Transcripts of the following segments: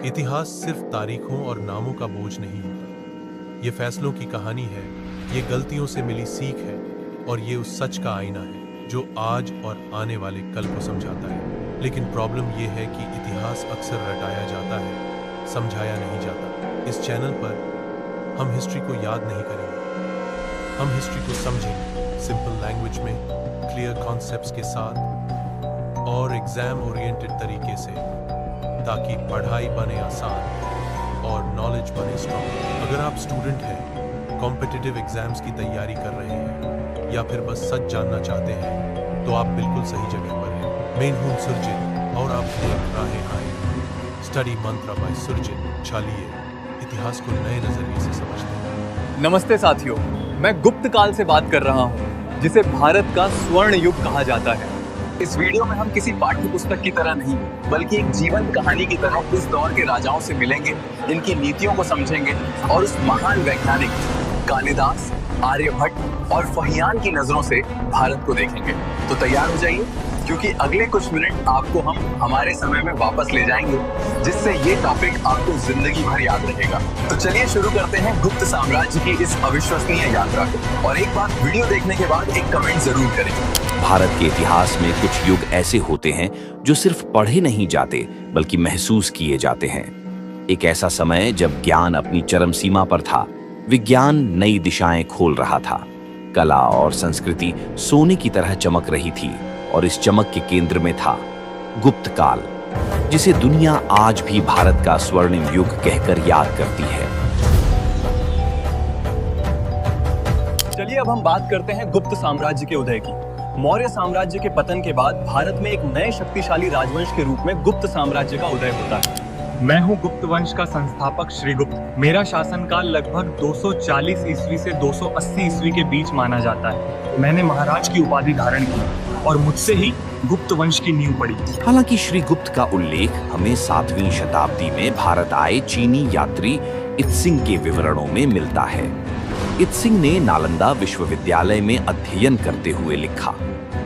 इतिहास सिर्फ तारीखों और नामों का बोझ नहीं होता। ये फैसलों की कहानी है, ये गलतियों से मिली सीख है और ये उस सच का आईना है जो आज और आने वाले कल को समझाता है। लेकिन प्रॉब्लम ये है कि इतिहास अक्सर रटाया जाता है, समझाया नहीं जाता। इस चैनल पर हम हिस्ट्री को याद नहीं करेंगे, हम हिस्ट्री को समझेंगे सिंपल लैंग्वेज में, क्लियर कॉन्सेप्ट्स के साथ और एग्जाम ओरिएंटेड तरीके से, ताकि पढ़ाई बने आसान और नॉलेज बने स्ट्रॉन्ग। अगर आप स्टूडेंट हैं, कॉम्पिटिटिव एग्जाम्स की तैयारी कर रहे हैं या फिर बस सच जानना चाहते हैं तो आप बिल्कुल सही जगह पर हैं। मैं हूं सुरजित और आप देख रहे हैं स्टडी मंत्रा बाय सुरजित। चलिए इतिहास को नए नजरिए से समझते हैं। नमस्ते साथियों, मैं गुप्त काल से बात कर रहा हूँ, जिसे भारत का स्वर्ण युग कहा जाता है। इस वीडियो में हम किसी पाठ्य पुस्तक की तरह नहीं, बल्कि एक जीवंत कहानी की तरह इस दौर के राजाओं से मिलेंगे, इनकी नीतियों को समझेंगे और उस महान वैज्ञानिक कालिदास, आर्यभट्ट और फहियान की नजरों से भारत को देखेंगे। तो तैयार हो जाइए, क्योंकि अगले कुछ मिनट आपको हम हमारे समय में वापस ले जाएंगे, जिससे ये टॉपिक आपको जिंदगी भर याद रहेगा। तो चलिए शुरू करते हैं गुप्त साम्राज्य की इस अविश्वसनीय यात्रा को। और एक बात, वीडियो देखने के बाद एक कमेंट जरूर करें। भारत के इतिहास में कुछ युग ऐसे होते हैं जो सिर्फ पढ़े नहीं जाते बल्कि महसूस किए जाते हैं। एक ऐसा समय जब ज्ञान अपनी चरम सीमा पर था, विज्ञान नई दिशाएं खोल रहा था, कला और संस्कृति सोने की तरह चमक रही थी और इस चमक के केंद्र में था गुप्त काल, जिसे दुनिया आज भी भारत का स्वर्णिम युग कहकर याद करती है। चलिए अब हम बात करते हैं गुप्त साम्राज्य के उदय की। मौर्य साम्राज्य के पतन के बाद भारत में एक नए शक्तिशाली राजवंश के रूप में गुप्त साम्राज्य का उदय होता है। मैं हूं गुप्त वंश का संस्थापक श्रीगुप्त। मेरा शासनकाल लगभग 240 ईस्वी से 280 ईस्वी के बीच माना जाता है। मैंने महाराज की उपाधि धारण की और मुझसे ही गुप्त वंश की नींव पड़ी। हालांकि श्रीगुप्त का उल्लेख हमें 7वीं शताब्दी में भारत आए चीनी यात्री इत्सिंग के विवरणों में मिलता है। इत्सिंग ने नालंदा विश्वविद्यालय में अध्ययन करते हुए लिखा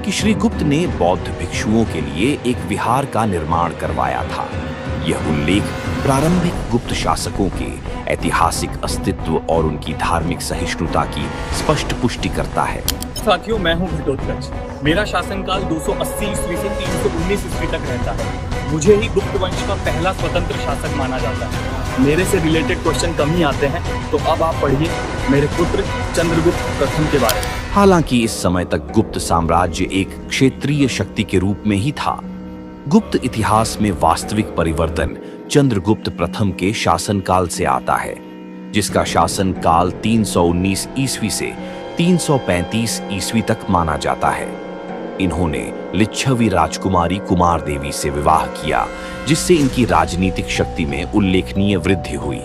कि श्रीगुप्त ने बौद्ध भिक्षुओं के लिए एक विहार का निर्माण करवाया था। यह उल्लेख प्रारंभिक गुप्त शासकों के ऐतिहासिक अस्तित्व और उनकी धार्मिक सहिष्णुता की स्पष्ट पुष्टि करता है। साथियों, मैं हूं घटोत्कच। मेरा शासनकाल 280 ईस्वी से 319 ईस्वी तक रहता है। मुझे ही गुप्त वंश का पहला स्वतंत्र शासक माना जाता है। मेरे से रिलेटेड क्वेश्चन कम ही आते हैं, तो अब आप पढ़िए मेरे पुत्र चंद्रगुप्त प्रथम के बारे में। हालांकि इस समय तक गुप्त साम्राज्य एक क्षेत्रीय शक्ति के रूप में ही था, गुप्त इतिहास में वास्तविक परिवर्तन चंद्रगुप्त प्रथम के शासनकाल से आता है, जिसका शासनकाल 319 ईस्वी से 335 ईस्वी तक माना जाता है। इन्होंने लिच्छवी राजकुमारी कुमार देवी से विवाह किया, जिससे इनकी राजनीतिक शक्ति में उल्लेखनीय वृद्धि हुई।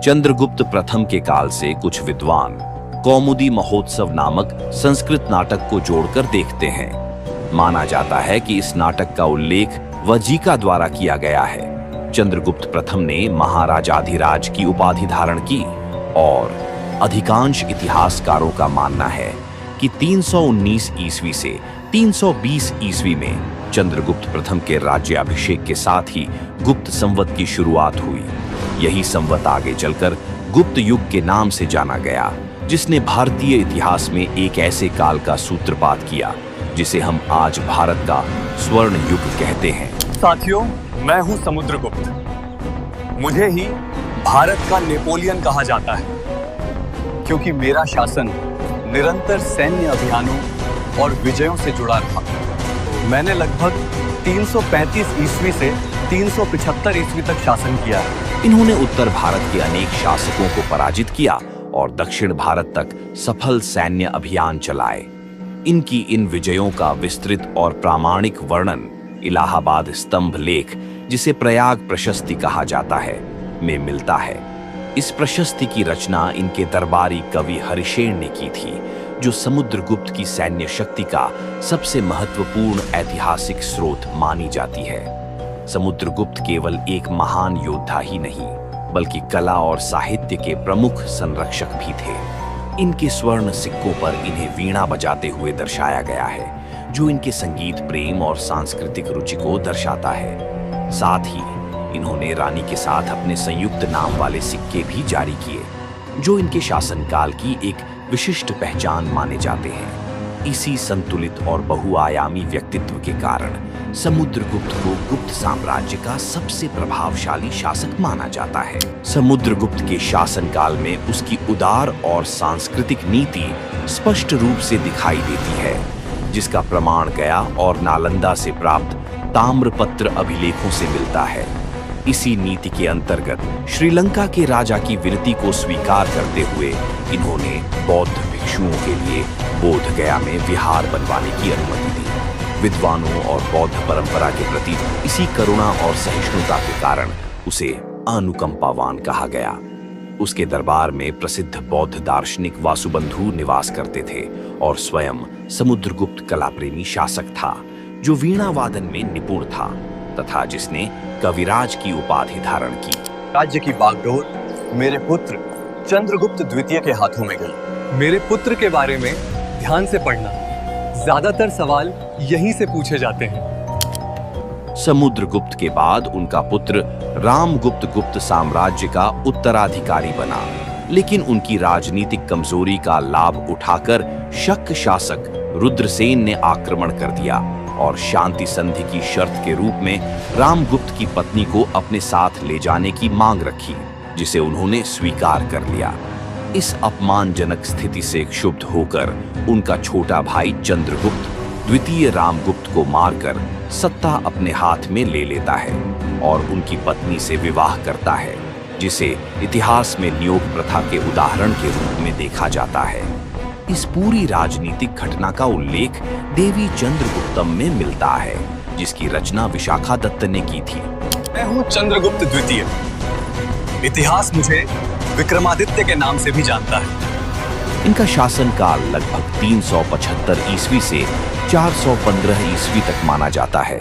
चंद्रगुप्त प्रथम के काल से कुछ विद्वान कौमुदी महोत्सव नामक संस्कृत नाटक को जोड़कर देखते हैं। माना जाता है कि इस नाटक का उल्लेख वजीका द्वारा किया गया है। चंद्रगुप्त प्रथम ने महाराजाधिराज की उपाधि धारण की और अधिकांश इतिहासकारों का मानना है कि 319 ईस्वी से 320 ईस्वी में चंद्रगुप्त प्रथम के राज्याभिषेक के साथ ही गुप्त संवत की शुरुआत हुई। यही संवत आगे चलकर गुप्त युग के नाम से जाना गया, जिसने भारतीय इतिहास में एक ऐसे काल का सूत्रपात किया जिसे हम आज भारत का स्वर्ण युग कहते हैं। साथियों, मैं हूं समुद्रगुप्त। मुझे ही भारत का नेपोलियन कहा जाता है, क्योंकि मेरा शासन निरंतर सैन्य अभियानों और विजयों से जुड़ा रहा। मैंने लगभग 335 ईस्वी से 375 ईस्वी तक शासन किया है। इन्होंने उत्तर भारत के अनेक शासकों को पराजित किया और दक्षिण भारत तक सफल सैन्य अभियान चलाए। इनकी इन विजयों का विस्तृत और प्रामाणिक वर्णन इलाहाबाद स्तंभ लेख, जिसे प्रयाग प्रशस्ति कहा जाता है, में मिलता है। इस प्रशस्ति की रचना इनके दरबारी कवि हरिशेन ने की थी, जो समुद्रगुप्त की सैन्य शक्ति का सबसे महत्वपूर्ण ऐतिहासिक स्रोत मानी जाती है। समुद्रगुप्त केवल एक महान योद्धा ही नहीं, बल्कि कला और साहित्य के प्रमुख संरक्षक भी थे। इनके स्वर्ण सिक्कों पर इन्हें वीणा बजाते हुए दर्शाया गया है, जो इनके संगीत प्रेम और सांस्कृतिक रुचि को दर्शाता है। साथ ही इन्होंने रानी के साथ अपने संयुक्त नाम वाले सिक्के भी जारी किए, जो इनके शासनकाल की एक विशिष्ट पहचान माने जाते हैं। इसी संतुलित और बहुआयामी व्यक्तित्व के कारण समुद्रगुप्त को गुप्त साम्राज्य का सबसे प्रभावशाली शासक माना जाता है। समुद्रगुप्त के शासनकाल में उसकी उदार और सांस्कृतिक नीति स्पष्ट रूप से दिखाई देती है, जिसका प्रमाण गया और नालंदा से प्राप्त ताम्रपत्र अभिलेखों से मिलता है। इसी नीति के अंतर्गत श्रीलंका के राजा की विनती को स्वीकार करते हुए इन्होंने बौद्ध भिक्षुओं के लिए बोध गया में विहार बनवाने की अनुमति दी। विद्वानों और बौद्ध परंपरा के प्रति इसी करुणा और सहिष्णुता के कारण उसे अनुकंपावान कहा गया। उसके दरबार में प्रसिद्ध बौद्ध दार्शनिक वासुबंधु निवास करते थे और स्वयं समुद्रगुप्त कलाप्रेमी शासक था, जो वीणा वादन में निपुण था तथा जिसने कविराज की उपाधि धारण की। राज्य की बागडोर मेरे पुत्र चंद्रगुप्त द्वितीय के हाथों में गई। मेरे पुत्र के बारे में ध्यान से पढ़ना, ज्यादातर सवाल यहीं से पूछे जाते हैं। समुद्रगुप्त के बाद उनका पुत्र रामगुप्त गुप्त साम्राज्य का उत्तराधिकारी बना, लेकिन उनकी राजनीतिक कमजोरी का लाभ उठाकर शक शासक रुद्रसेन ने आक्रमण कर दिया और शांति संधि की शर्त के रूप में रामगुप्त की पत्नी को अपने साथ ले जाने की मांग रखी, जिसे उन्होंने स्वीकार कर लिया। इस अपमानजनक स्थिति से क्षुब्ध होकर उनका छोटा भाई चंद्रगुप्त द्वितीय रामगुप्त को मारकर सत्ता अपने हाथ में ले लेता है और उनकी पत्नी से विवाह करता है, जिसे इतिहास में नियोग प्रथा के उदाहरण के रूप में देखा जाता है। इस पूरी राजनीतिक घटना का उल्लेख देवी चंद्रगुप्तम में मिलता है, जिसकी रचना विशाखादत्त ने की थी। मैं हूँ चंद्रगुप्त द्वितीय। इतिहास मुझे विक्रमादित्य के नाम से भी जानता है। इनका शासनकाल लगभग 375 ईस्वी से 415 ईस्वी तक माना जाता है।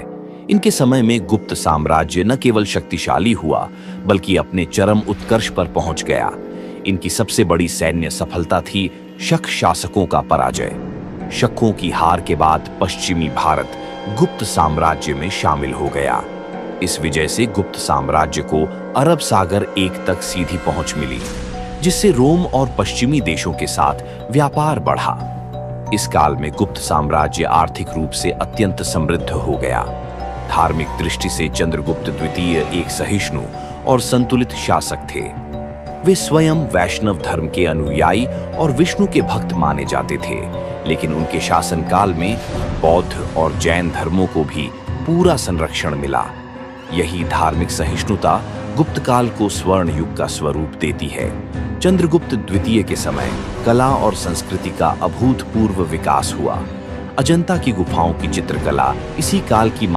इनके समय में गुप्त साम्राज्य न केवल शक्तिशाली हुआ, बल्कि अपने चरम उत्कर्ष पर पहुंच गया। इनकी सबसे बड़ी सैन्य सफलता थी शक शासकों का पराजय। शकों की हार के बाद पश्चिमी भारत गुप्त साम्राज्य में शामिल हो गया। इस विजय से गुप्त साम्राज्य को अरब सागर एक तक सीधी पहुंच मिली, जिससे रोम और पश्चिमी देशों के साथ व्यापार बढ़ा। इस काल में गुप्त साम्राज्य आर्थिक रूप से अत्यंत समृद्ध हो गया। धार्मिक दृष्टि से चंद्रगुप्त द्वितीय एक सहिष्णु और संतुलित शासक थे। वे स्वयं वैष्णव धर्म के अनुयायी और विष्णु के भक्त माने जाते थे, लेकिन उनके शासनकाल में बौद्ध और जैन धर्मों को भी पूरा संरक्षण मिला। यही धार्मिक सहिष्णुता गुप्त काल को स्वर्ण युग का स्वरूप देती है। चंद्रगुप्त द्वितीय के समय कला और संस्कृति का अभूतपूर्व विकास हुआ। अजंता की गुफाओं की चित्रकला इसी काल की